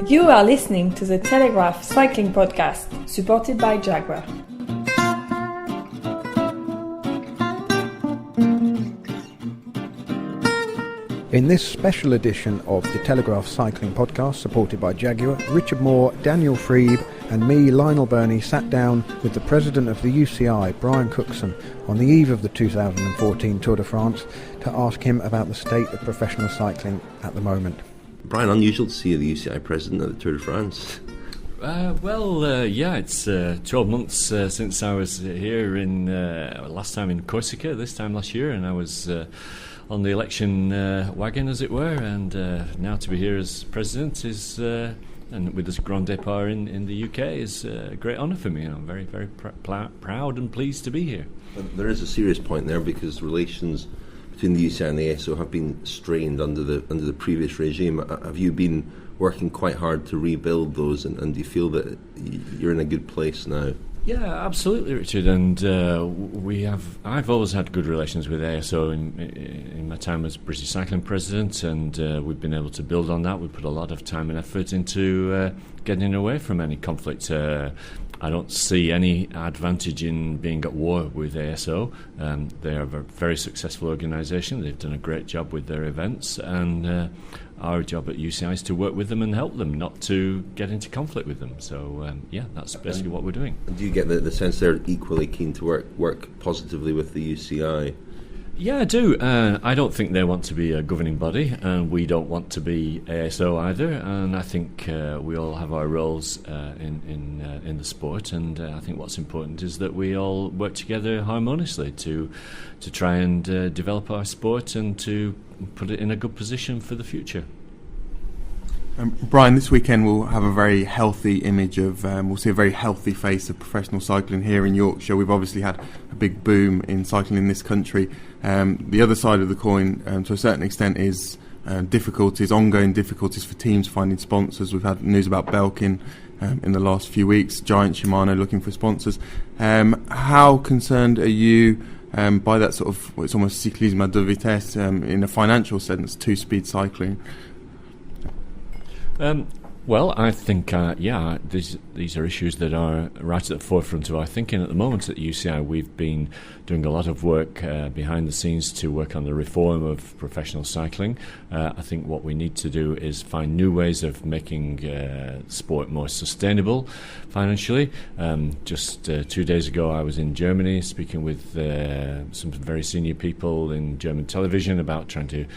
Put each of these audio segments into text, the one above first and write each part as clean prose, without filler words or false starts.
You are listening to the Telegraph Cycling Podcast, supported by Jaguar. In this special edition of the Telegraph Cycling Podcast, supported by Jaguar, Richard Moore, Daniel Friebe and me, Lionel Birnie, sat down with the president of the UCI, Brian Cookson, on the eve of the 2014 Tour de France to ask him about the state of professional cycling at the moment. Brian, unusual to see the UCI president at the Tour de France. It's 12 months since I was here last time in Corsica, this time last year, and I was on the election wagon, as it were, and now to be here as president is, and with this Grand Départ in the UK, is a great honour for me, and I'm very, very proud and pleased to be here. There is a serious point there, because relations between the UCI and the ASO have been strained under the previous regime. Have you been working quite hard to rebuild those, and do you feel that you're in a good place now? Yeah, absolutely, Richard. And I've always had good relations with ASO in my time as British Cycling President, and we've been able to build on that. We put a lot of time and effort into getting away from any conflict. I don't see any advantage in being at war with ASO. They are a very successful organisation. They've done a great job with their events, and our job at UCI is to work with them and help them, not to get into conflict with them. So, that's basically what we're doing. Do you get the sense they're equally keen to work positively with the UCI? Yeah, I do. I don't think they want to be a governing body, and we don't want to be ASO either. And I think we all have our roles in the sport, and I think what's important is that we all work together harmoniously to try and develop our sport and to put it in a good position for the future. Brian, this weekend we'll have a very healthy image of, we'll see a very healthy face of professional cycling here in Yorkshire. We've obviously had a big boom in cycling in this country. The other side of the coin, to a certain extent, is ongoing difficulties for teams finding sponsors. We've had news about Belkin in the last few weeks, Giant Shimano looking for sponsors. How concerned are you by that sort of, it's almost cyclisme à deux vitesses in a financial sense, two-speed cycling? I think, these are issues that are right at the forefront of our thinking at the moment at the UCI. We've been doing a lot of work behind the scenes to work on the reform of professional cycling. I think what we need to do is find new ways of making sport more sustainable financially. Just 2 days ago I was in Germany speaking with some very senior people in German television about trying to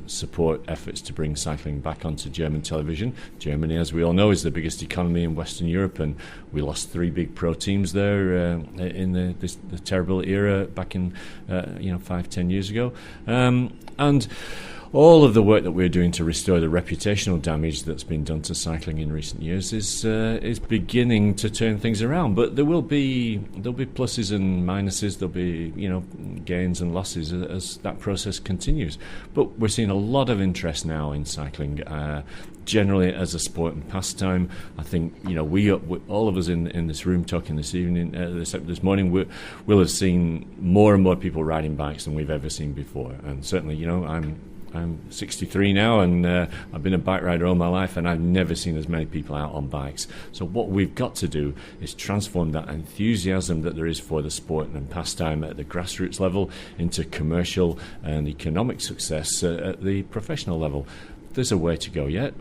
support efforts to bring cycling back onto German television. Germany, as we all know, is the biggest economy in Western Europe, and we lost 3 big pro teams there in the terrible era back in 5-10 years ago, and all of the work that we're doing to restore the reputational damage that's been done to cycling in recent years is beginning to turn things around. But there'll be pluses and minuses. There'll be gains and losses as that process continues. But we're seeing a lot of interest now in cycling. Generally, as a sport and pastime, I think we all of us in this room talking this evening, this morning, we'll have seen more and more people riding bikes than we've ever seen before. And certainly, I'm 63 now, and I've been a bike rider all my life, and I've never seen as many people out on bikes. So what we've got to do is transform that enthusiasm that there is for the sport and pastime at the grassroots level into commercial and economic success at the professional level. There's a way to go yet.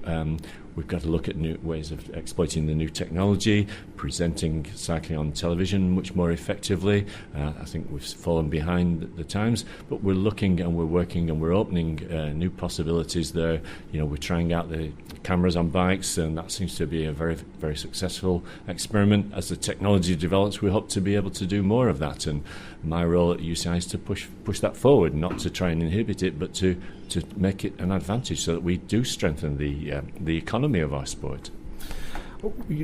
We've got to look at new ways of exploiting the new technology, presenting cycling on television much more effectively. I think we've fallen behind the times, but we're looking and we're working and we're opening new possibilities there. We're trying out the cameras on bikes, and that seems to be a very, very successful experiment. As the technology develops, we hope to be able to do more of that, and my role at UCI is to push that forward, not to try and inhibit it, but to make it an advantage so that we do strengthen the economy of our sport.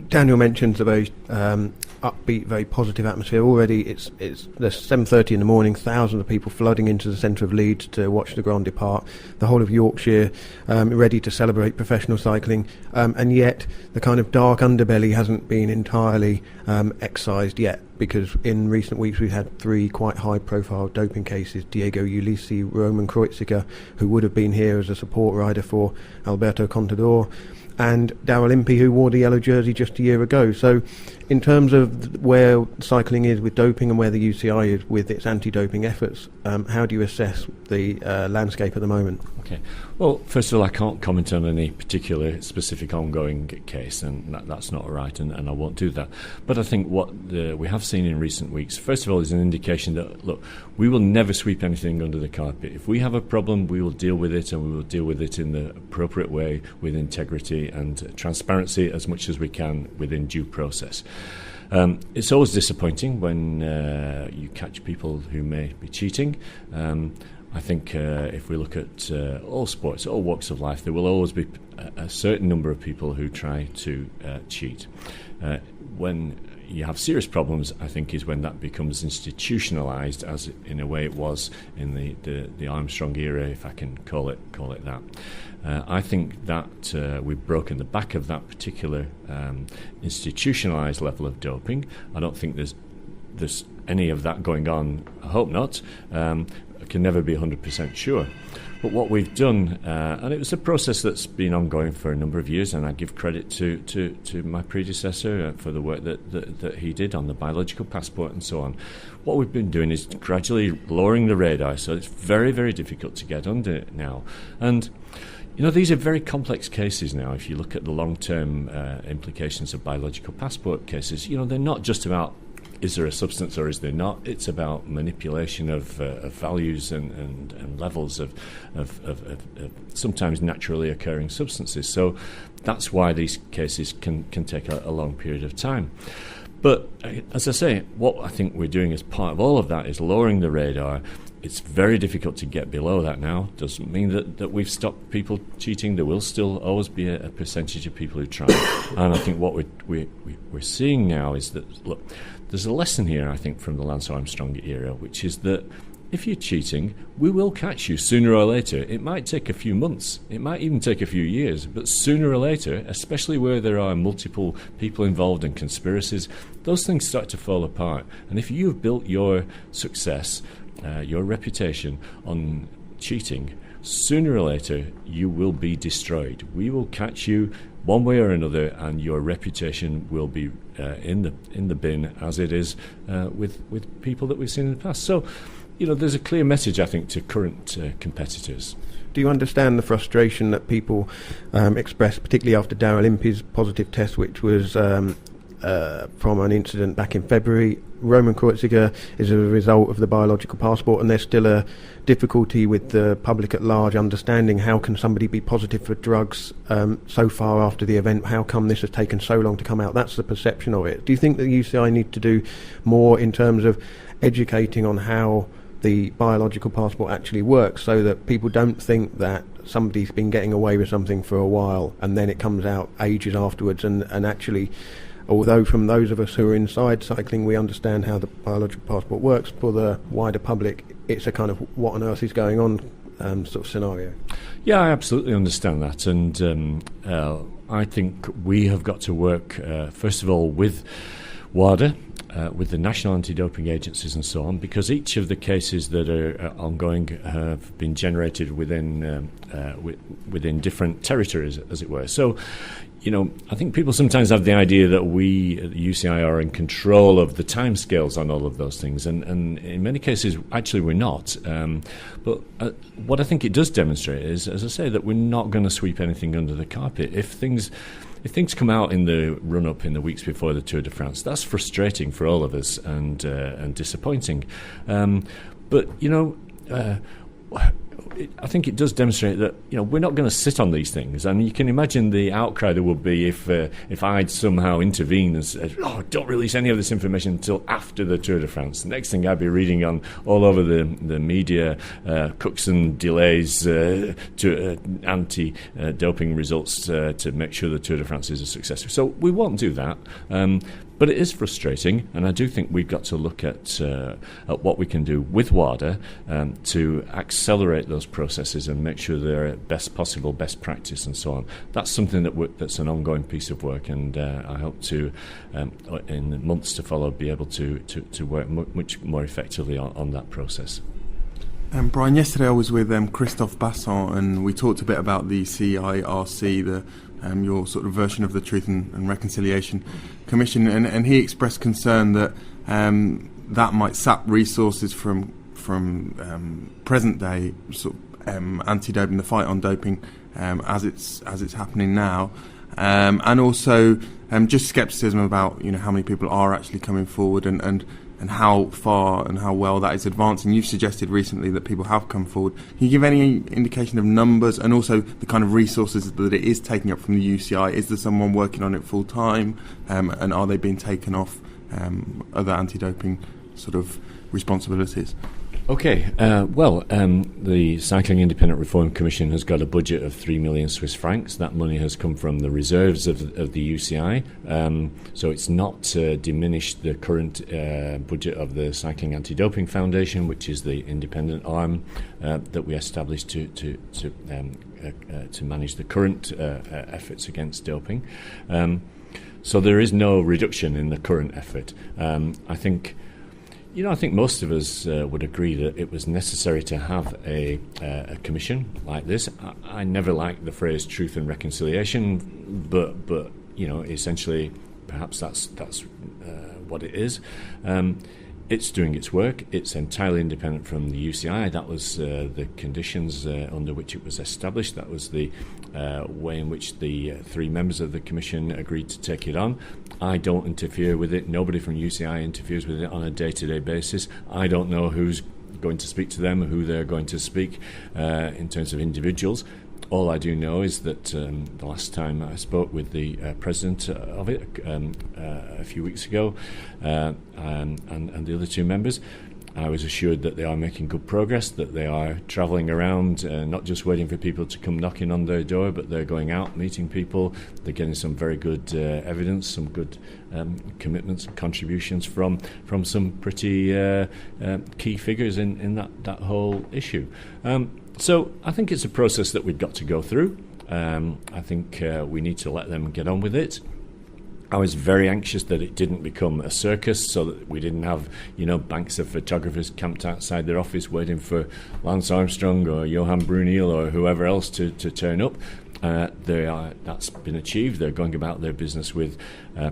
Daniel mentions a very upbeat, very positive atmosphere. Already it's 7:30 in the morning, thousands of people flooding into the centre of Leeds to watch the Grand Départ, the whole of Yorkshire ready to celebrate professional cycling, and yet the kind of dark underbelly hasn't been entirely excised yet. because in recent weeks we've had 3 quite high-profile doping cases: Diego Ulissi, Roman Kreuziger, who would have been here as a support rider for Alberto Contador, and Darryl Impey, who wore the yellow jersey just a year ago. So in terms of where cycling is with doping and where the UCI is with its anti-doping efforts, how do you assess the landscape at the moment? Okay. Well, first of all, I can't comment on any particular specific ongoing case, and that's not right, and I won't do that. But I think what we have seen in recent weeks, first of all, is an indication that, look, we will never sweep anything under the carpet. If we have a problem, we will deal with it, and we will deal with it in the appropriate way, with integrity and transparency as much as we can within due process. It's always disappointing when you catch people who may be cheating. I think if we look at all sports, all walks of life, there will always be a certain number of people who try to cheat. When you have serious problems, I think, is when that becomes institutionalised, as in a way it was in the Armstrong era, if I can call it that. I think that we've broken the back of that particular institutionalised level of doping. I don't think there's any of that going on. I hope not. I can never be 100% sure. But what we've done, and it was a process that's been ongoing for a number of years, and I give credit to my predecessor for the work that he did on the biological passport and so on. What we've been doing is gradually lowering the radar, so it's very, very difficult to get under it now. And these are very complex cases now. If you look at the long-term implications of biological passport cases, they're not just about is there a substance or is there not. It's about manipulation of values and levels of sometimes naturally occurring substances. So that's why these cases can take a long period of time. But as I say, what I think we're doing as part of all of that is lowering the radar. It's very difficult to get below that now. Doesn't mean that we've stopped people cheating. There will still always be a percentage of people who try. And I think what we're seeing now is that, look, there's a lesson here, I think, from the Lance Armstrong era, which is that if you're cheating, we will catch you sooner or later. It might take a few months. It might even take a few years. But sooner or later, especially where there are multiple people involved in conspiracies, those things start to fall apart. And if you've built your success, your reputation on cheating, sooner or later you will be destroyed. We will catch you one way or another, and your reputation will be in the bin, as it is with people that we've seen in the past. So, there's a clear message, I think, to current competitors. Do you understand the frustration that people express, particularly after Darryl Impey's positive test, which was from an incident back in February? Roman Kreuziger is a result of the biological passport, and there's still a difficulty with the public at large understanding how can somebody be positive for drugs so far after the event. How come this has taken so long to come out? That's the perception of it. Do you think the UCI need to do more in terms of educating on how the biological passport actually works, so that people don't think that somebody's been getting away with something for a while and then it comes out ages afterwards, and actually, although from those of us who are inside cycling we understand how the biological passport works, for the wider public it's a kind of what on earth is going on sort of scenario? Yeah, I absolutely understand that, and I think we have got to work first of all with WADA, with the national anti-doping agencies and so on, because each of the cases that are ongoing have been generated within different territories, as it were. So, I think people sometimes have the idea that we at the UCI are in control of the timescales on all of those things, and in many cases, actually, we're not. But what I think it does demonstrate is, as I say, that we're not going to sweep anything under the carpet. If things come out in the run-up in the weeks before the Tour de France, that's frustrating for all of us and disappointing. But I think it does demonstrate that we're not going to sit on these things, and you can imagine the outcry there would be if I'd somehow intervened and said, don't release any of this information until after the Tour de France. The next thing I'd be reading on all over the media, Cookson delays to anti-doping results to make sure the Tour de France is a success. So we won't do that. But it is frustrating, and I do think we've got to look at what we can do with WADA to accelerate those processes and make sure they're best possible, best practice, and so on. That's something that's an ongoing piece of work, and I hope to, in the months to follow, be able to work much more effectively on that process. Brian, yesterday I was with Christophe Basson, and we talked a bit about the CIRC, your sort of version of the Truth and Reconciliation Commission, and he expressed concern that that might sap resources from present day sort of anti-doping, the fight on doping, as it's happening now, and also just scepticism about how many people are actually coming forward and how far and how well that is advancing. You've suggested recently that people have come forward. Can you give any indication of numbers and also the kind of resources that it is taking up from the UCI? Is there someone working on it full time, and are they being taken off other anti-doping sort of responsibilities? Okay, the Cycling Independent Reform Commission has got a budget of 3 million Swiss francs. That money has come from the reserves of the UCI, so it's not diminished the current budget of the Cycling Anti-Doping Foundation, which is the independent arm that we established to manage the current efforts against doping. So there is no reduction in the current effort. I think most of us would agree that it was necessary to have a commission like this. I never liked the phrase truth and reconciliation, but essentially, perhaps that's what it is. It's doing its work. It's entirely independent from the UCI. That was the conditions under which it was established. That was the way in which the 3 members of the Commission agreed to take it on. I don't interfere with it. Nobody from UCI interferes with it on a day-to-day basis. I don't know who's going to speak to them, who they're going to speak in terms of individuals. All I do know is that the last time I spoke with the president of it a few weeks ago and the other 2 members, I was assured that they are making good progress, that they are travelling around, not just waiting for people to come knocking on their door, but they're going out, meeting people. They're getting some very good evidence, some good commitments and contributions from some pretty key figures in that whole issue. So I think it's a process that we've got to go through. I think we need to let them get on with it. I was very anxious that it didn't become a circus, so that we didn't have, banks of photographers camped outside their office waiting for Lance Armstrong or Johan Brunel or whoever else to turn up. That's been achieved. They're going about their business with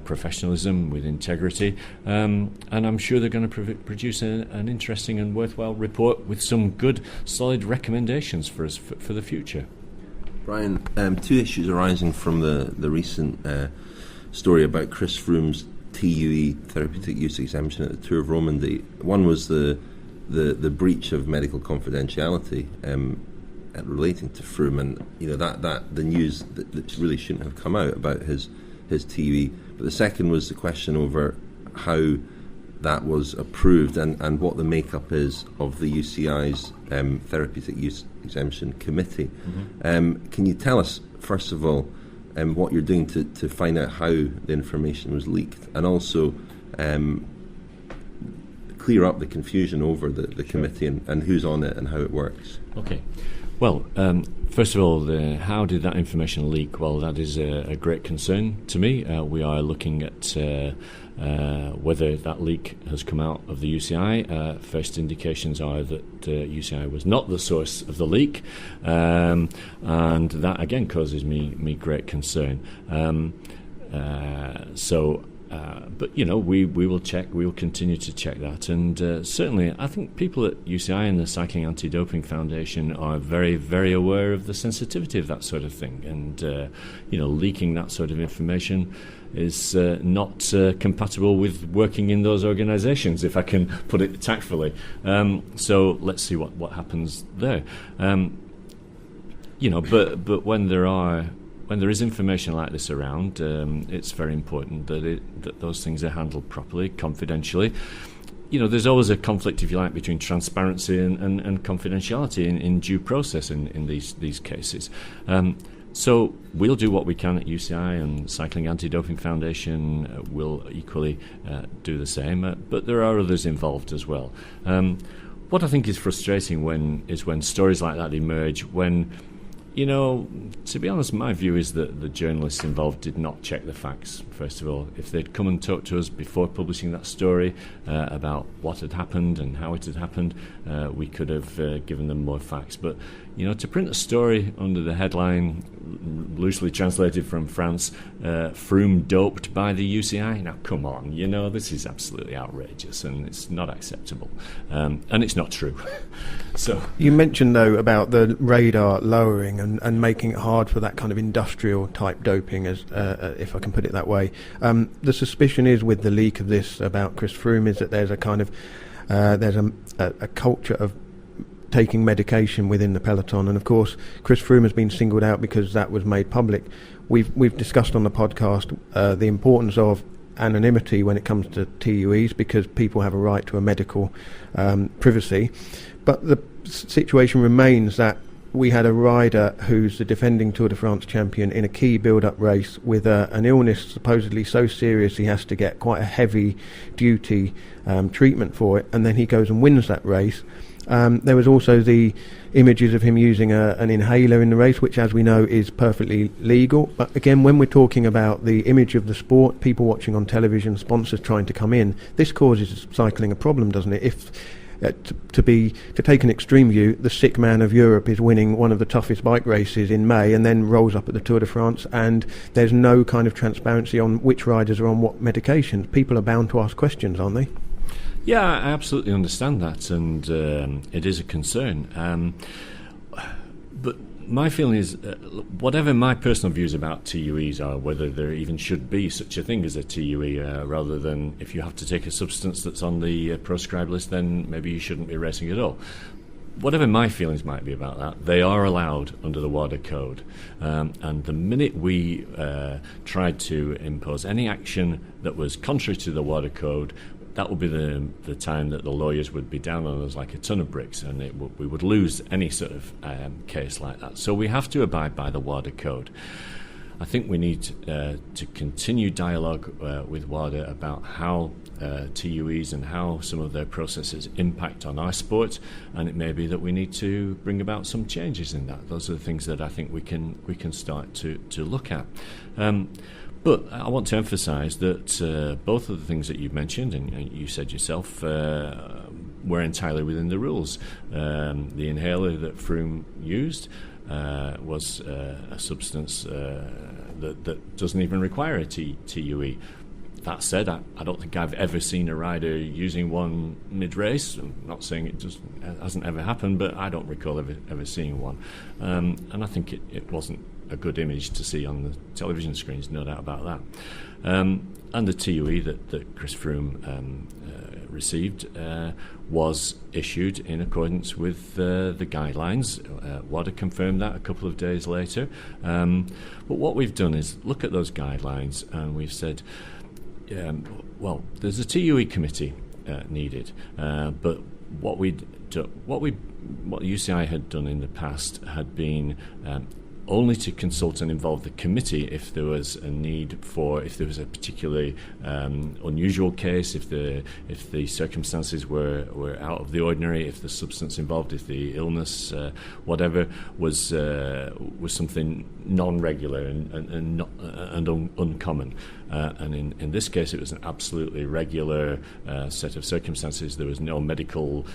professionalism, with integrity, and I'm sure they're going to produce an interesting and worthwhile report with some good, solid recommendations for us for the future. Brian, 2 issues arising from the recent story about Chris Froome's TUE, therapeutic use exemption, at the Tour of Romandy. One was the breach of medical confidentiality relating to Froome, and that the news that really shouldn't have come out about his TUE. But the second was the question over how that was approved and what the makeup is of the UCI's therapeutic use exemption committee. Mm-hmm. Can you tell us, first of all, what you're doing to find out how the information was leaked, and also clear up the confusion over the committee and who's on it and how it works? Okay. Well, first of all, how did that information leak? Well, that is a great concern to me. We are looking at whether that leak has come out of the UCI. First indications are that UCI was not the source of the leak, and that again causes me great concern. But we will check. We will continue to check that, and certainly, I think people at UCI and the Cycling Anti-Doping Foundation are very, very aware of the sensitivity of that sort of thing, and leaking that sort of information is not compatible with working in those organisations, if I can put it tactfully. So let's see what happens there. But when there is information like this around, it's very important that those things are handled properly, confidentially. There's always a conflict, if you like, between transparency and confidentiality in due process in these cases. So we'll do what we can at UCI, and Cycling Anti-Doping Foundation will equally do the same, but there are others involved as well. What I think is frustrating is when stories like that emerge, when, to be honest, my view is that the journalists involved did not check the facts, first of all. If they'd come and talked to us before publishing that story about what had happened and how it had happened, we could have given them more facts. But, to print a story under the headline, loosely translated from France, Froome doped by the UCI, now come on, this is absolutely outrageous and it's not acceptable. And it's not true. So you mentioned, though, about the radar lowering and making it hard for that kind of industrial type doping, as if I can put it that way. The suspicion is, with the leak of this about Chris Froome, is that there's a kind of a culture of taking medication within the peloton, and of course Chris Froome has been singled out because that was made public. We've discussed on the podcast the importance of anonymity when it comes to TUEs, because people have a right to a medical privacy, but the situation remains that we had a rider who's the defending Tour de France champion in a key build-up race with an illness supposedly so serious he has to get quite a heavy duty treatment for it, and then he goes and wins that race. There was also the images of him using an inhaler in the race, which, as we know, is perfectly legal. But again, when we're talking about the image of the sport, people watching on television, sponsors trying to come in, this causes cycling a problem, doesn't it? If to take an extreme view, the sick man of Europe is winning one of the toughest bike races in May and then rolls up at the Tour de France, and there's no kind of transparency on which riders are on what medications. People are bound to ask questions, aren't they? Yeah, I absolutely understand that, and it is a concern. But my feeling is, whatever my personal views about TUEs are, whether there even should be such a thing as a TUE, rather than if you have to take a substance that's on the proscribed list, then maybe you shouldn't be racing at all. Whatever my feelings might be about that, they are allowed under the WADA code. And the minute we tried to impose any action that was contrary to the WADA code, that would be the time that the lawyers would be down on us like a ton of bricks, and we would lose any sort of case like that. So we have to abide by the WADA code. I think we need to continue dialogue with WADA about how TUEs and how some of their processes impact on our sport, and it may be that we need to bring about some changes in that. Those are the things that I think we can start to look at. But I want to emphasise that both of the things that you've mentioned, and you said yourself, were entirely within the rules. The inhaler that Froome used was a substance that doesn't even require a TUE. That said, I don't think I've ever seen a rider using one mid-race. I'm not saying it hasn't ever happened, but I don't recall ever seeing one. And I think it wasn't a good image to see on the television screens, no doubt about that. And the TUE that Chris Froome received was issued in accordance with the guidelines. WADA confirmed that a couple of days later. But what we've done is look at those guidelines, and we've said, well, there's a TUE committee needed, but what UCI had done in the past had been only to consult and involve the committee if there was a need for, if there was a particularly unusual case, if the circumstances were out of the ordinary, if the substance involved, if the illness, whatever, was something non-regular and uncommon. And in this case, it was an absolutely regular set of circumstances. There was no medical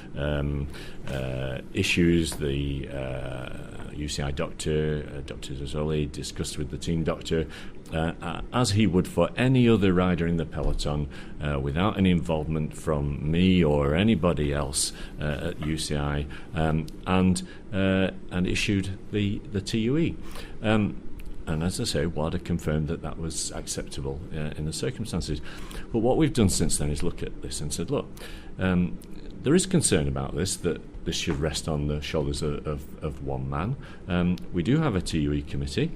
issues. The UCI doctor, Dr. Zazzoli, discussed with the team doctor, as he would for any other rider in the peloton, without any involvement from me or anybody else at UCI, and issued the TUE. And as I say, WADA confirmed that was acceptable in the circumstances. But what we've done since then is look at this and said, look, there is concern about this, that this should rest on the shoulders of one man. We do have a TUE committee.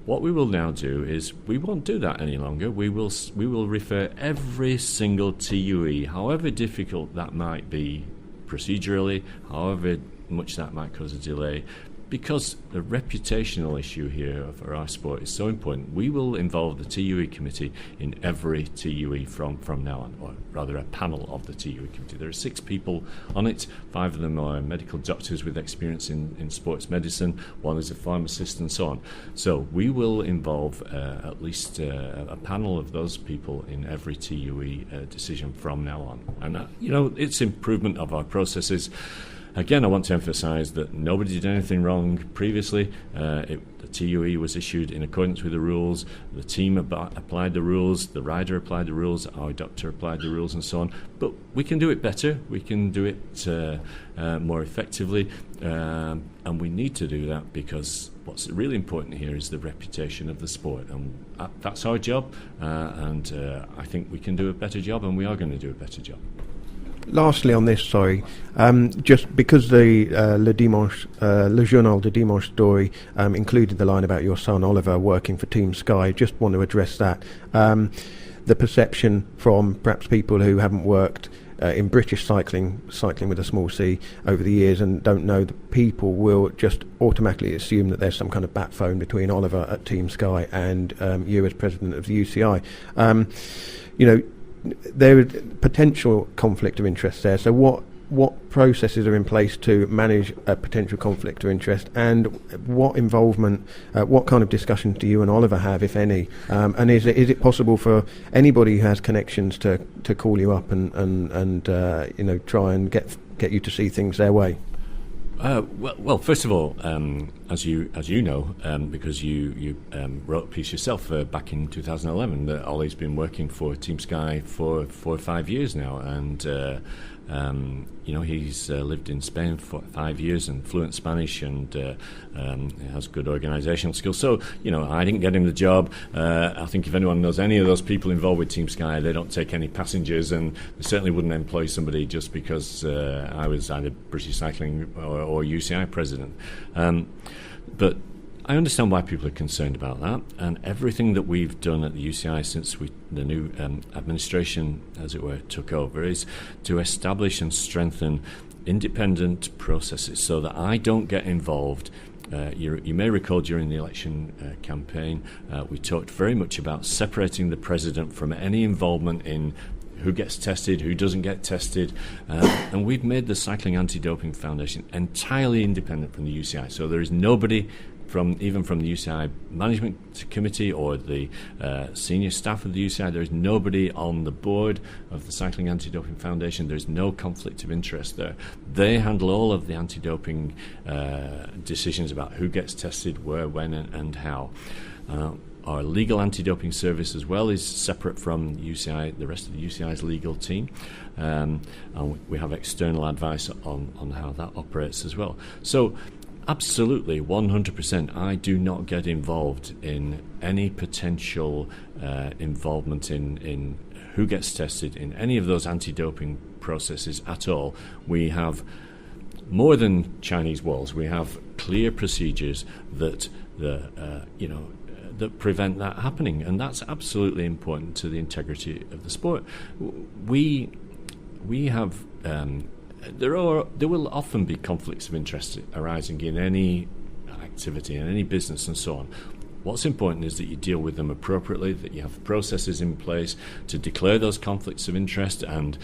What we will now do is we won't do that any longer. We will refer every single TUE, however difficult that might be procedurally, however much that might cause a delay, because the reputational issue here for our sport is so important, we will involve the TUE committee in every TUE from now on, or rather a panel of the TUE committee. There are 6 people on it. 5 of them are medical doctors with experience in sports medicine. 1 is a pharmacist and so on. So we will involve at least a panel of those people in every TUE decision from now on. And, it's improvement of our processes. Again, I want to emphasise that nobody did anything wrong previously. The TUE was issued in accordance with the rules. The team applied the rules. The rider applied the rules. Our doctor applied the rules and so on. But we can do it better. We can do it more effectively. And we need to do that because what's really important here is the reputation of the sport. And that's our job. And I think we can do a better job, and we are going to do a better job. Lastly on this, just because the Le Journal du Dimanche story included the line about your son Oliver working for Team Sky, just want to address that. The perception from perhaps people who haven't worked in British cycling with a small c, over the years and don't know, that people will just automatically assume that there's some kind of bat phone between Oliver at Team Sky and you as president of the UCI. There is potential conflict of interest there. So what processes are in place to manage a potential conflict of interest, and what involvement, what kind of discussions do you and Oliver have, if any? And is it possible for anybody who has connections to call you up and try and get you to see things their way? Well, first of all, as you know, because you wrote a piece yourself back in 2011, that Ollie's been working for Team Sky for 4 or 5 years now, and he's lived in Spain for 5 years and fluent Spanish, and has good organisational skills. So, I didn't get him the job. I think if anyone knows any of those people involved with Team Sky, they don't take any passengers, and they certainly wouldn't employ somebody just because I was either British Cycling or UCI president. But I understand why people are concerned about that, and everything that we've done at the UCI since the new administration, as it were, took over, is to establish and strengthen independent processes so that I don't get involved. You may recall during the election campaign, we talked very much about separating the president from any involvement in who gets tested, who doesn't get tested, and we've made the Cycling Anti-Doping Foundation entirely independent from the UCI. So there is nobody even from the UCI management committee or the senior staff of the UCI, there is nobody on the board of the Cycling Anti-Doping Foundation. There's no conflict of interest there. They handle all of the anti-doping decisions about who gets tested, where, when, and how. Our legal anti-doping service as well is separate from UCI, the rest of the UCI's legal team, and we have external advice on how that operates as well. So absolutely, 100%, I do not get involved in any potential involvement in who gets tested in any of those anti-doping processes at all. We have more than Chinese walls. We have clear procedures that that prevent that happening, and that's absolutely important to the integrity of the sport. We have there will often be conflicts of interest arising in any activity, in any business, and so on. What's important is that you deal with them appropriately, that you have processes in place to declare those conflicts of interest, and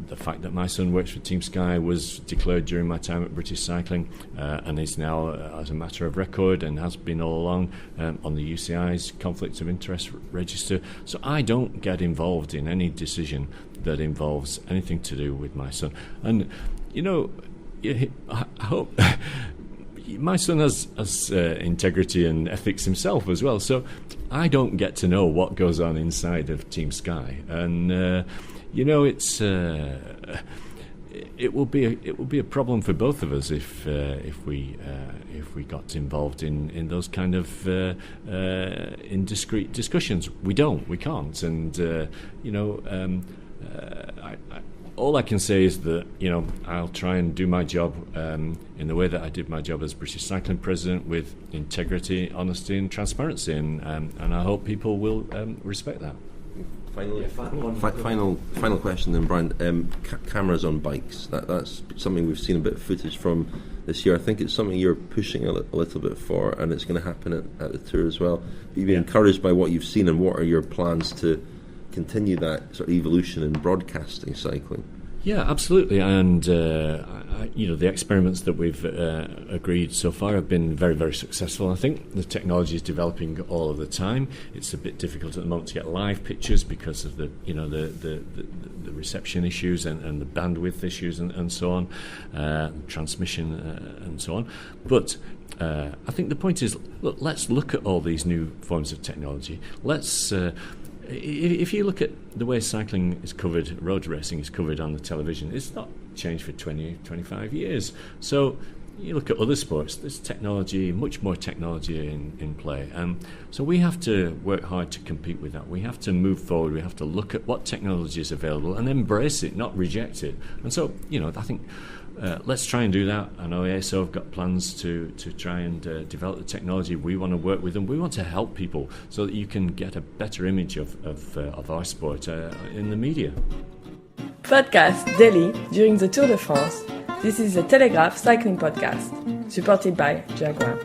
the fact that my son works for Team Sky was declared during my time at British Cycling, and is now, as a matter of record, and has been all along, on the UCI's conflict of interest register. So I don't get involved in any decision that involves anything to do with my son. And, I hope my son has integrity and ethics himself as well. So I don't get to know what goes on inside of Team Sky. And, it will be a problem for both of us if we got involved in those kind of indiscreet discussions. We can't, and all I can say is that I'll try and do my job in the way that I did my job as British Cycling President, with integrity, honesty, and transparency, and I hope people will respect that. Final question then, Brian. Cameras on bikes. That's something we've seen a bit of footage from this year. I think it's something you're pushing a little bit for, and it's going to happen at the Tour as well. Have you been encouraged by what you've seen, and what are your plans to continue that sort of evolution in broadcasting cycling? Yeah, absolutely. And, the experiments that we've agreed so far have been very, very successful. I think the technology is developing all of the time. It's a bit difficult at the moment to get live pictures because of the reception issues and the bandwidth issues and so on, transmission and so on. But I think the point is, look, let's look at all these new forms of technology. Let's... If you look at the way cycling is covered, road racing is covered on the television, it's not changed for 20, 25 years. So you look at other sports, there's technology, much more technology in play. So we have to work hard to compete with that. We have to move forward. We have to look at what technology is available and embrace it, not reject it. And so, I think... let's try and do that. I know ASO have got plans to try and develop the technology. We want to work with them. We want to help people so that you can get a better image of our sport in the media. Podcast daily during the Tour de France. This is the Telegraph Cycling Podcast, supported by Jaguar.